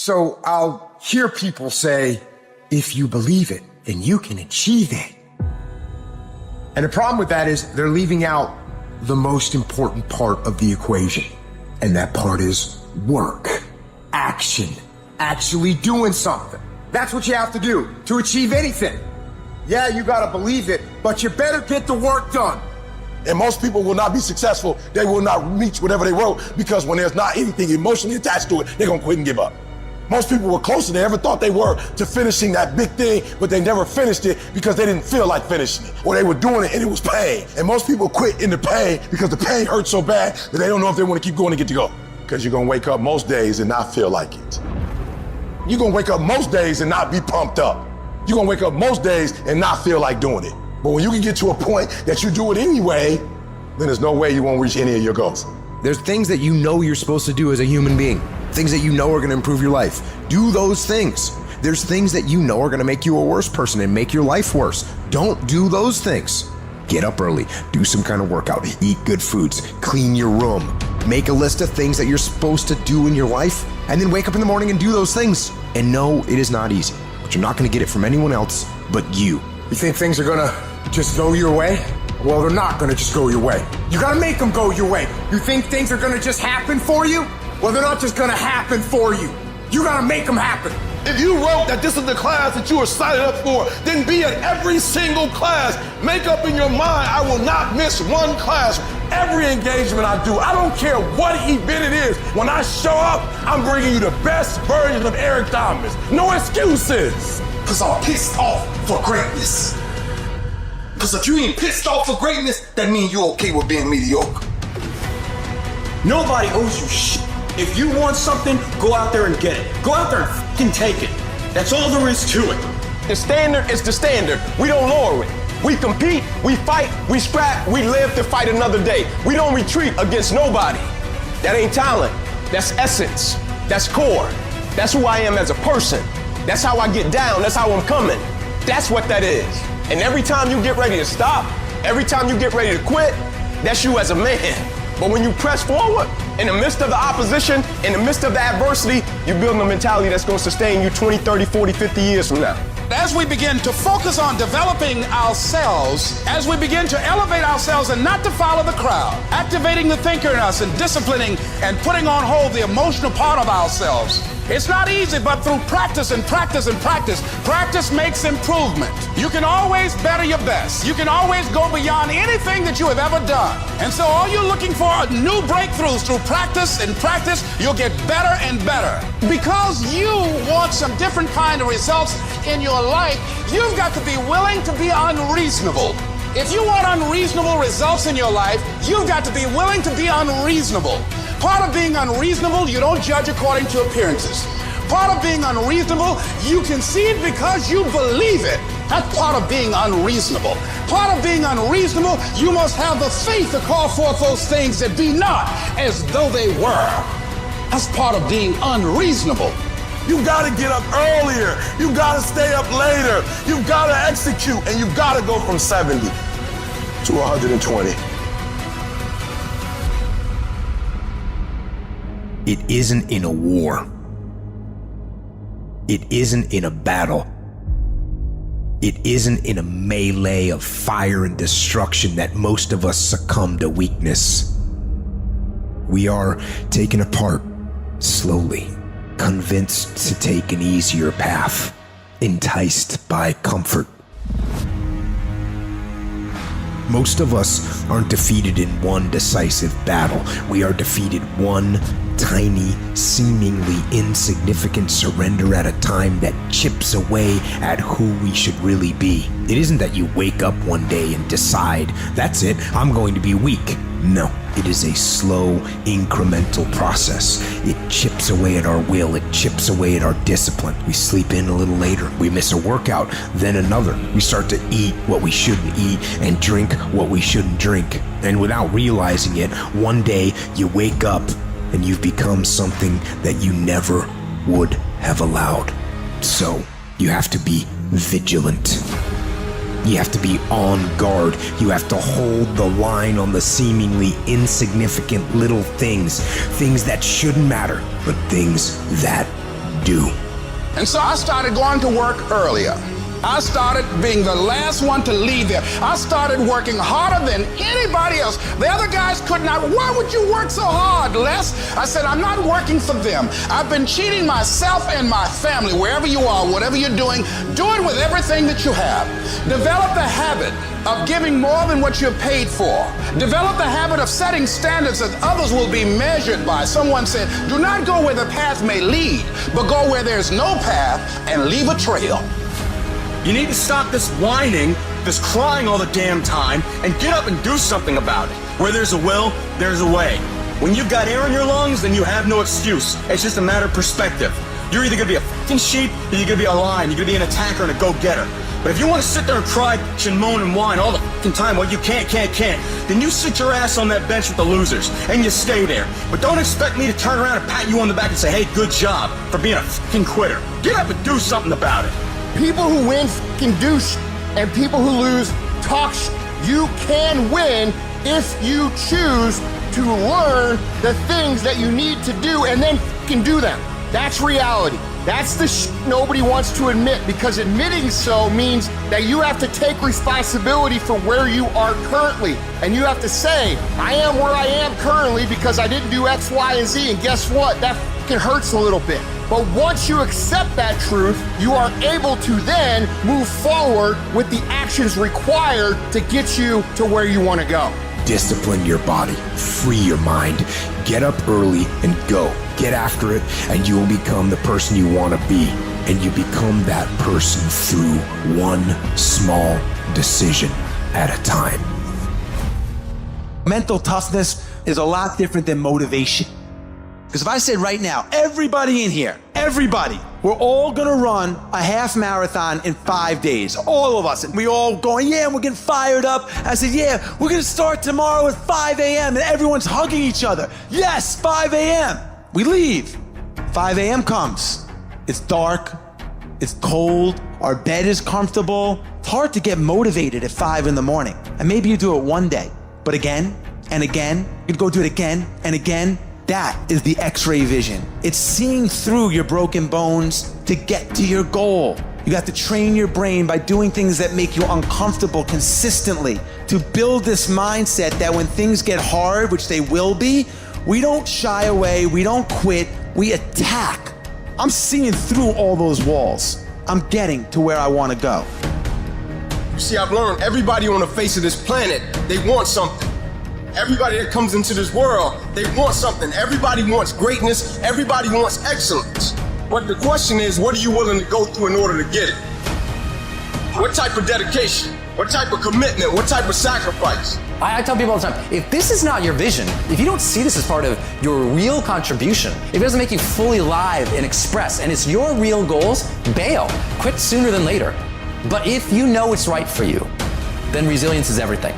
So I'll hear people say, if you believe it, then you can achieve it. And the problem with that is they're leaving out the most important part of the equation. And that part is work, action, actually doing something. That's what you have to do to achieve anything. Yeah, you gotta believe it, but you better get the work done. And most people will not be successful. They will not reach whatever they wrote because when there's not anything emotionally attached to it, they're gonna quit and give up. Most people were closer than they ever thought they were to finishing that big thing, but they never finished it because they didn't feel like finishing it, or they were doing it and it was pain. And most people quit in the pain because the pain hurts so bad that they don't know if they want to keep going and get to go. Because you're gonna wake up most days and not feel like it. You're gonna wake up most days and not be pumped up. You're gonna wake up most days and not feel like doing it. But when you can get to a point that you do it anyway, then there's no way you won't reach any of your goals. There's things that you know you're supposed to do as a human being, things that you know are gonna improve your life. Do those things. There's things that you know are gonna make you a worse person and make your life worse. Don't do those things. Get up early, do some kind of workout, eat good foods, clean your room, make a list of things that you're supposed to do in your life, and then wake up in the morning and do those things. And no, it is not easy, but you're not gonna get it from anyone else but you. You think things are gonna just go your way? Well, they're not gonna just go your way. You gotta make them go your way. You think things are gonna just happen for you? Well, they're not just gonna happen for you. You gotta make them happen. If you wrote that this is the class that you were signed up for, then be at every single class. Make up in your mind, I will not miss one class. Every engagement I do, I don't care what event it is. When I show up, I'm bringing you the best version of Eric Thomas. No excuses. Because I'm pissed off for greatness. Because if you ain't pissed off for greatness, that means you're okay with being mediocre. Nobody owes you shit. If you want something, go out there and get it. Go out there and fucking take it. That's all there is to it. The standard is the standard. We don't lower it. We compete, we fight, we scrap, we live to fight another day. We don't retreat against nobody. That ain't talent. That's essence. That's core. That's who I am as a person. That's how I get down. That's how I'm coming. That's what that is. And every time you get ready to stop, every time you get ready to quit, that's you as a man. But when you press forward, in the midst of the opposition, in the midst of the adversity, you're building a mentality that's going to sustain you 20, 30, 40, 50 years from now. As we begin to focus on developing ourselves, as we begin to elevate ourselves and not to follow the crowd, activating the thinker in us and disciplining and putting on hold the emotional part of ourselves, it's not easy, but through practice and practice and practice, practice makes improvement. You can always better your best. You can always go beyond anything that you have ever done. And so all you're looking for are new breakthroughs through practice and practice. You'll get better and better. Because you want some different kind of results in your life, you've got to be willing to be unreasonable. If you want unreasonable results in your life, you've got to be willing to be unreasonable. Part of being unreasonable, you don't judge according to appearances. Part of being unreasonable, you concede because you believe it. That's part of being unreasonable. Part of being unreasonable, you must have the faith to call forth those things that be not as though they were. That's part of being unreasonable. You gotta get up earlier. You gotta stay up later. You gotta execute, and you gotta go from 70 to 120. It isn't in a war. It isn't in a battle. It isn't in a melee of fire and destruction that most of us succumb to weakness. We are taken apart slowly, convinced to take an easier path, enticed by comfort. Most of us aren't defeated in one decisive battle. We are defeated one tiny, seemingly insignificant surrender at a time that chips away at who we should really be. It isn't that you wake up one day and decide, that's it, I'm going to be weak. No, it is a slow, incremental process. It chips away at our will, it chips away at our discipline. We sleep in a little later, we miss a workout, then another. We start to eat what we shouldn't eat and drink what we shouldn't drink. And without realizing it, one day you wake up and you've become something that you never would have allowed. So, you have to be vigilant. You have to be on guard. You have to hold the line on the seemingly insignificant little things. Things that shouldn't matter, but things that do. do. And so I started going to work earlier. I started being the last one to leave there. I started working harder than anybody else. The other guys could not. Why would you work so hard, Les? I said, I'm not working for them. I've been cheating myself and my family. Wherever you are, whatever you're doing, do it with everything that you have. Develop the habit of giving more than what you're paid for. Develop the habit of setting standards that others will be measured by. Someone said, do not go where the path may lead, but go where there's no path and leave a trail. You need to stop this whining, this crying all the damn time, and get up and do something about it. Where there's a will, there's a way. When you've got air in your lungs, then you have no excuse. It's just a matter of perspective. You're either gonna be a fucking sheep, or you're gonna be a lion. You're gonna be an attacker and a go-getter. But if you want to sit there and cry, and moan and whine all the fucking time, well, you can't, then you sit your ass on that bench with the losers, and you stay there. But don't expect me to turn around and pat you on the back and say, hey, good job for being a fucking quitter. Get up and do something about it. People who win fucking do shit, and people who lose talk shit. You can win if you choose to learn the things that you need to do and then fucking do them. That's reality. That's the shit nobody wants to admit, because admitting so means that you have to take responsibility for where you are currently. And you have to say, I am where I am currently because I didn't do X, Y, and Z. And guess what? That fucking hurts a little bit. But once you accept that truth, you are able to then move forward with the actions required to get you to where you want to go. Discipline your body, free your mind, get up early and go. Get after it, and you will become the person you want to be. And you become that person through one small decision at a time. Mental toughness is a lot different than motivation. Because if I said right now, everybody in here, everybody, we're all gonna run a half marathon in 5 days, all of us, and we all going, yeah, we're getting fired up. I said, yeah, we're gonna start tomorrow at 5 a.m. and everyone's hugging each other. Yes, 5 a.m. We leave. 5 a.m. comes. It's dark, it's cold, our bed is comfortable. It's hard to get motivated at 5 in the morning. And maybe you do it one day, but again and again, you'd go do it again and again. That is the X-ray vision. It's seeing through your broken bones to get to your goal. You got to train your brain by doing things that make you uncomfortable consistently to build this mindset that when things get hard, which they will be, we don't shy away, we don't quit, we attack. I'm seeing through all those walls. I'm getting to where I want to go. You see, I've learned everybody on the face of this planet, they want something. Everybody that comes into this world, they want something. Everybody wants greatness. Everybody wants excellence. But the question is, what are you willing to go through in order to get it? What type of dedication? What type of commitment? What type of sacrifice? I tell people all the time, if this is not your vision, if you don't see this as part of your real contribution, if it doesn't make you fully alive and express, and it's your real goals, bail. Quit sooner than later. But if you know it's right for you, then resilience is everything.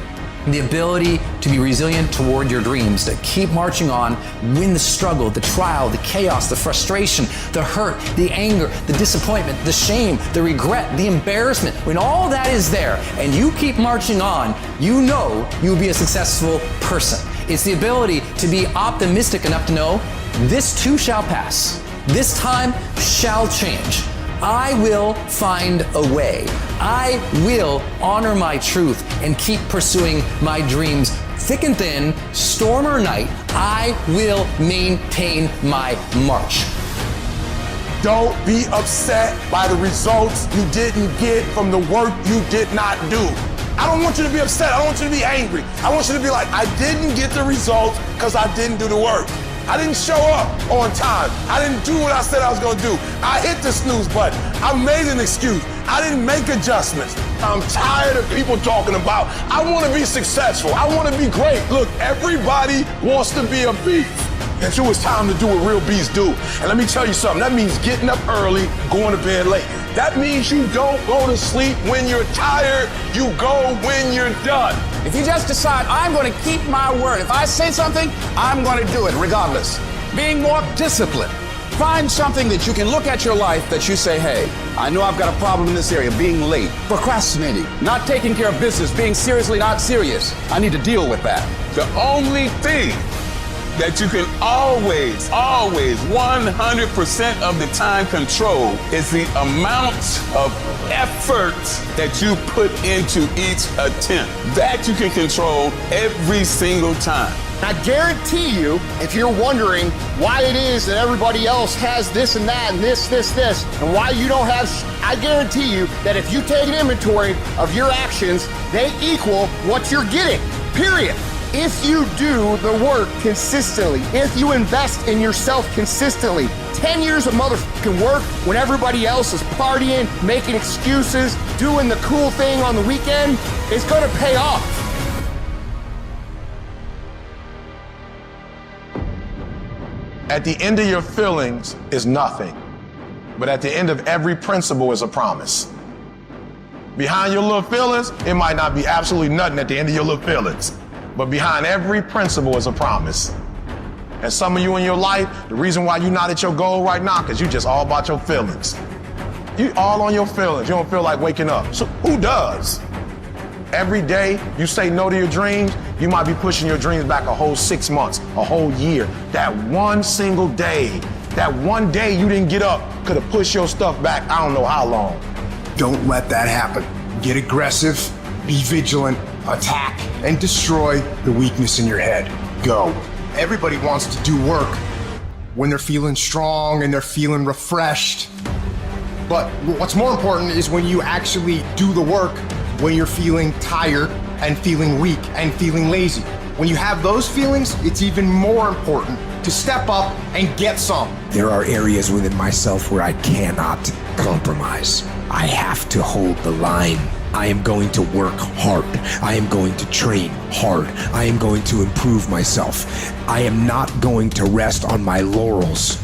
The ability to be resilient toward your dreams, to keep marching on, win the struggle, the trial, the chaos, the frustration, the hurt, the anger, the disappointment, the shame, the regret, the embarrassment. When all that is there and you keep marching on, you know you'll be a successful person. It's the ability to be optimistic enough to know this too shall pass. This time shall change. I will find a way. I will honor my truth and keep pursuing my dreams. Thick and thin, storm or night, I will maintain my march. Don't be upset by the results you didn't get from the work you did not do. I don't want you to be upset. I don't want you to be angry. I want you to be like, I didn't get the results because I didn't do the work. I didn't show up on time. I didn't do what I said I was gonna do. I hit the snooze button. I made an excuse. I didn't make adjustments. I'm tired of people talking about, I wanna be successful. I wanna be great. Look, everybody wants to be a beast. And so it's time to do what real beasts do. And let me tell you something, that means getting up early, going to bed late. That means you don't go to sleep when you're tired, you go when you're done. If you just decide, I'm going to keep my word. If I say something, I'm going to do it regardless. Being more disciplined. Find something that you can look at your life that you say, hey, I know I've got a problem in this area, being late, procrastinating, not taking care of business, being seriously not serious. I need to deal with that. The only thing that you can always, 100% of the time control is the amount of effort that you put into each attempt. That you can control every single time. I guarantee you, if you're wondering why it is that everybody else has this and that and this, and why you don't have, I guarantee you that if you take an inventory of your actions, they equal what you're getting, period. If you do the work consistently, if you invest in yourself consistently, 10 years of motherfucking work when everybody else is partying, making excuses, doing the cool thing on the weekend, it's gonna pay off. At the end of your feelings is nothing, but at the end of every principle is a promise. Behind your little feelings, it might not be absolutely nothing at the end of your little feelings, but behind every principle is a promise. And some of you in your life, the reason why you're not at your goal right now, because you just all about your feelings. You all on your feelings. You don't feel like waking up. So who does? Every day you say no to your dreams, you might be pushing your dreams back a whole 6 months, a whole year. That one single day, that one day you didn't get up could have pushed your stuff back I don't know how long. Don't let that happen. Get aggressive, be vigilant, attack, and destroy the weakness in your head. Go. Everybody wants to do work when they're feeling strong and they're feeling refreshed. But what's more important is when you actually do the work when you're feeling tired and feeling weak and feeling lazy. When you have those feelings, it's even more important to step up and get some. There are areas within myself where I cannot compromise. I have to hold the line. I am going to work hard. I am going to train hard. I am going to improve myself. I am not going to rest on my laurels.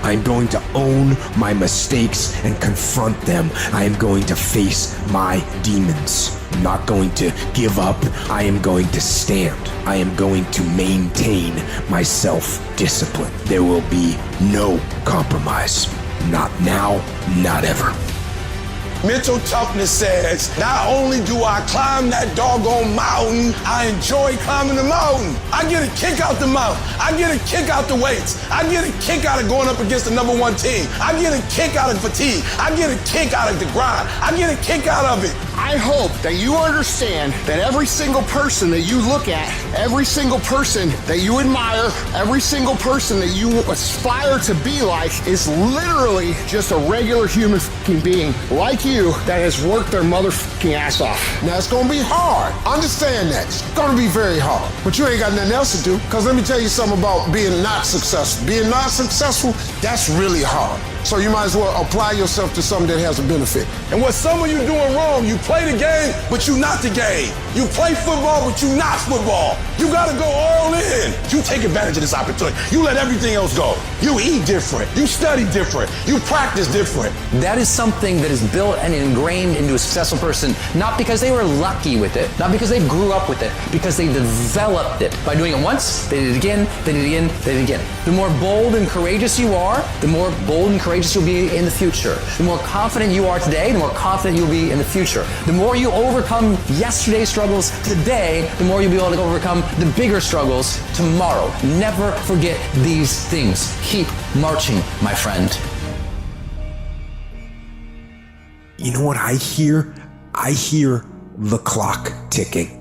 I'm going to own my mistakes and confront them. I am going to face my demons. I'm not going to give up. I am going to stand. I am going to maintain my self-discipline. There will be no compromise. Not now, not ever. Mental toughness says, not only do I climb that doggone mountain, I enjoy climbing the mountain. I get a kick out the mountain. I get a kick out the weights. I get a kick out of going up against the number one team. I get a kick out of fatigue. I get a kick out of the grind. I get a kick out of it. I hope that you understand that every single person that you look at, every single person that you admire, every single person that you aspire to be like is literally just a regular human fucking being like you that has worked their motherfucking ass off. Now it's gonna be hard. Understand that. It's gonna be very hard. But you ain't got nothing else to do. Cause let me tell you something about being not successful. Being not successful, that's really hard. So you might as well apply yourself to something that has a benefit. And what some of you doing wrong, you play the game, but you not the game. You play football, but you not football. You gotta go all in. You take advantage of this opportunity. You let everything else go. You eat different. You study different. You practice different. That is something that is built and ingrained into a successful person, not because they were lucky with it, not because they grew up with it, because they developed it. By doing it once, they did it again, they did it again, they did it again. The more bold and courageous you are, the more bold and courageous you'll be in the future. The more confident you are today, the more confident you'll be in the future. The more you overcome yesterday's struggles today, the more you'll be able to overcome the bigger struggles tomorrow. Never forget these things. Keep marching, my friend. You know what I hear? I hear the clock ticking.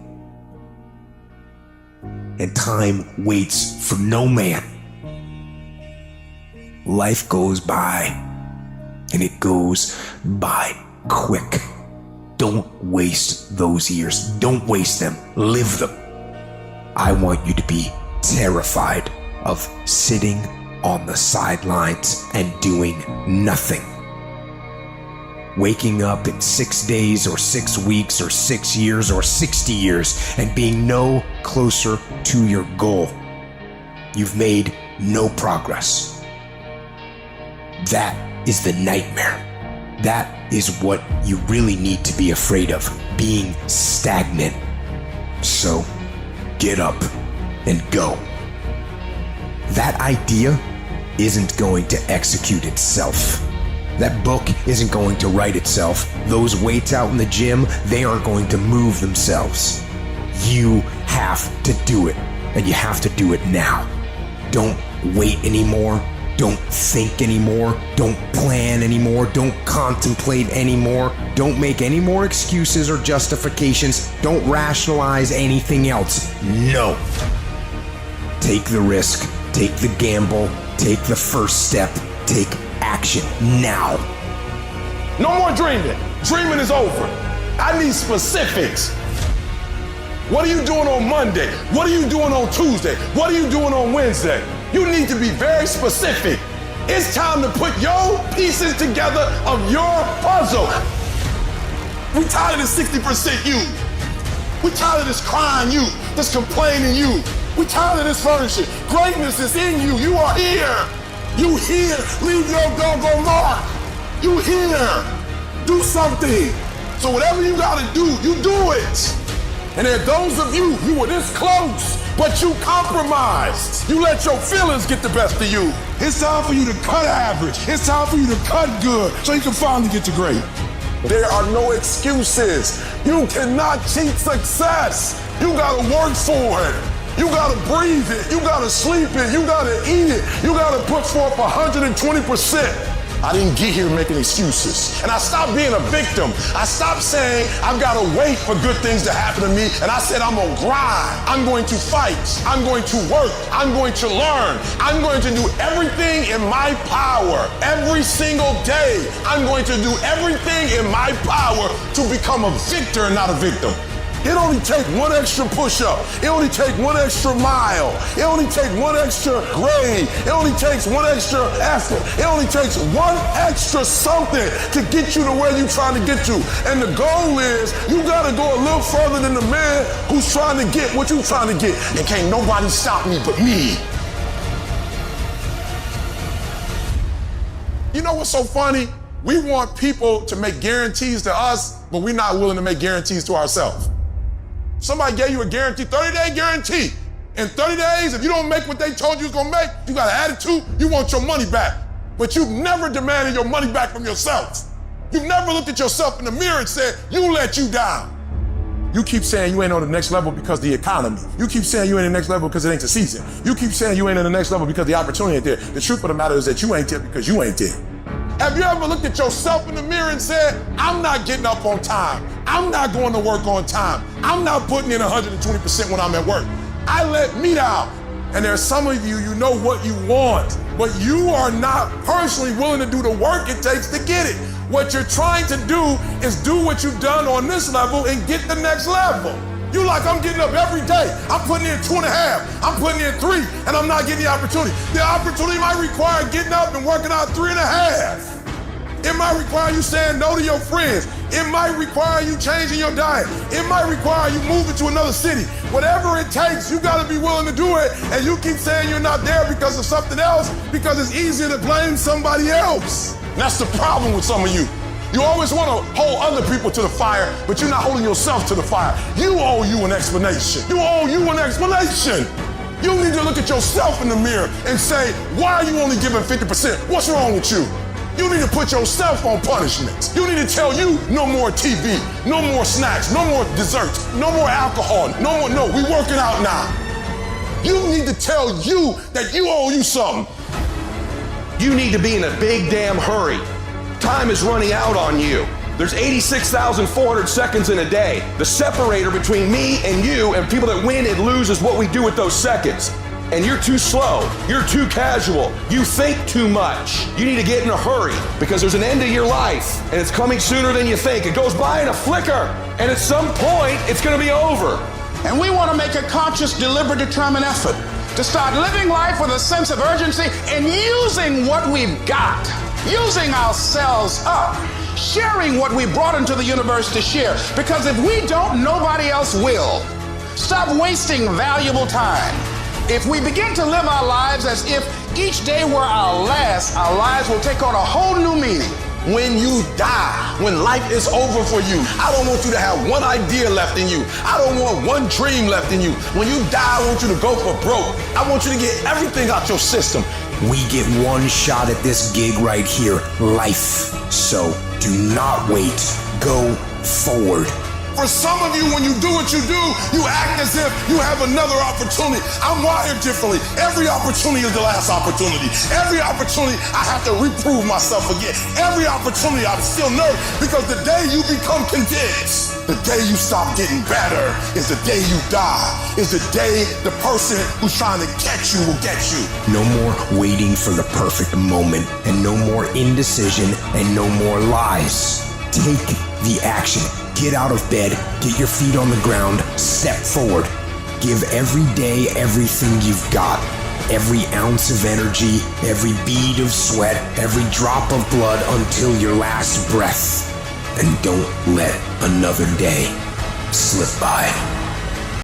And time waits for no man. Life goes by, and it goes by quick. Don't waste those years. Don't waste them. Live them. I want you to be terrified of sitting on the sidelines and doing nothing. Waking up in 6 days or 6 weeks or 6 years or 60 years and being no closer to your goal. You've made no progress. That is the nightmare. That is what you really need to be afraid of, being stagnant. So, get up and go. That idea isn't going to execute itself. That book isn't going to write itself. Those weights out in the gym, they aren't going to move themselves. You have to do it, and you have to do it now. Don't wait anymore. Don't think anymore. Don't plan anymore. Don't contemplate anymore. Don't make any more excuses or justifications. Don't rationalize anything else. No. Take the risk. Take the gamble. Take the first step. Take action now. No more dreaming. Dreaming is over. I need specifics. What are you doing on Monday? What are you doing on Tuesday? What are you doing on Wednesday? You need to be very specific. It's time to put your pieces together of your puzzle. We tired of this 60% you. We tired of this crying you, this complaining you. We tired of this furniture. Greatness is in you. You are here. You here. Leave your doggone mark. You here. Do something. So whatever you gotta do, you do it. And there are those of you were this close, but you compromised. You let your feelings get the best of you. It's time for you to cut average. It's time for you to cut good so you can finally get to great. There are no excuses. You cannot cheat success. You gotta work for it. You gotta breathe it. You gotta sleep it. You gotta eat it. You gotta put forth 120%. I didn't get here making excuses. And I stopped being a victim. I stopped saying I've got to wait for good things to happen to me. And I said I'm going to grind. I'm going to fight. I'm going to work. I'm going to learn. I'm going to do everything in my power. Every single day, I'm going to do everything in my power to become a victor and not a victim. It only takes one extra push-up. It only takes one extra mile. It only takes one extra grade. It only takes one extra effort. It only takes one extra something to get you to where you're trying to get to. And the goal is you got to go a little further than the man who's trying to get what you're trying to get. And can't nobody stop me but me. You know what's so funny? We want people to make guarantees to us, but we're not willing to make guarantees to ourselves. Somebody gave you a guarantee, 30-day guarantee. In 30 days, if you don't make what they told you was gonna make, you got an attitude, you want your money back. But you've never demanded your money back from yourself. You've never looked at yourself in the mirror and said, you let you down. You keep saying you ain't on the next level because of the economy. You keep saying you ain't in the next level because it ain't the season. You keep saying you ain't in the next level because the opportunity ain't there. The truth of the matter is that you ain't there because you ain't there. Have you ever looked at yourself in the mirror and said, I'm not getting up on time. I'm not going to work on time. I'm not putting in 120% when I'm at work. I let me down. And there's some of you, you know what you want, but you are not personally willing to do the work it takes to get it. What you're trying to do is do what you've done on this level and get the next level. You like, I'm getting up every day. I'm putting in 2.5. I'm putting in 3, and I'm not getting the opportunity. The opportunity might require getting up and working out 3.5. It might require you saying no to your friends. It might require you changing your diet. It might require you moving to another city. Whatever it takes, you gotta be willing to do it. And you keep saying you're not there because of something else, because it's easier to blame somebody else. That's the problem with some of you. You always want to hold other people to the fire, but you're not holding yourself to the fire. You owe you an explanation. You owe you an explanation. You need to look at yourself in the mirror and say, why are you only giving 50%? What's wrong with you? You need to put yourself on punishment. You need to tell you no more TV, no more snacks, no more desserts, no more alcohol, no, we working out now. You need to tell you that you owe you something. You need to be in a big damn hurry. Time is running out on you. There's 86,400 seconds in a day. The separator between me and you and people that win and lose is what we do with those seconds. And you're too slow. You're too casual. You think too much. You need to get in a hurry because there's an end to your life and it's coming sooner than you think. It goes by in a flicker and at some point it's going to be over. And we want to make a conscious, deliberate, determined effort to start living life with a sense of urgency and using what we've got, using ourselves up, sharing what we brought into the universe to share. Because if we don't, nobody else will. Stop wasting valuable time. If we begin to live our lives as if each day were our last, our lives will take on a whole new meaning. When you die, when life is over for you, I don't want you to have one idea left in you. I don't want one dream left in you. When you die, I want you to go for broke. I want you to get everything out your system. We get one shot at this gig right here, life. So do not wait. Go forward. For some of you, when you do what you do, you act as if you have another opportunity. I'm wired differently. Every opportunity is the last opportunity. Every opportunity, I have to reprove myself again. Every opportunity, I'm still nervous because the day you become content, the day you stop getting better is the day you die, is the day the person who's trying to catch you will get you. No more waiting for the perfect moment, and no more indecision, and no more lies. Take the action. Get out of bed, get your feet on the ground, step forward. Give every day everything you've got. Every ounce of energy, every bead of sweat, every drop of blood until your last breath. And don't let another day slip by.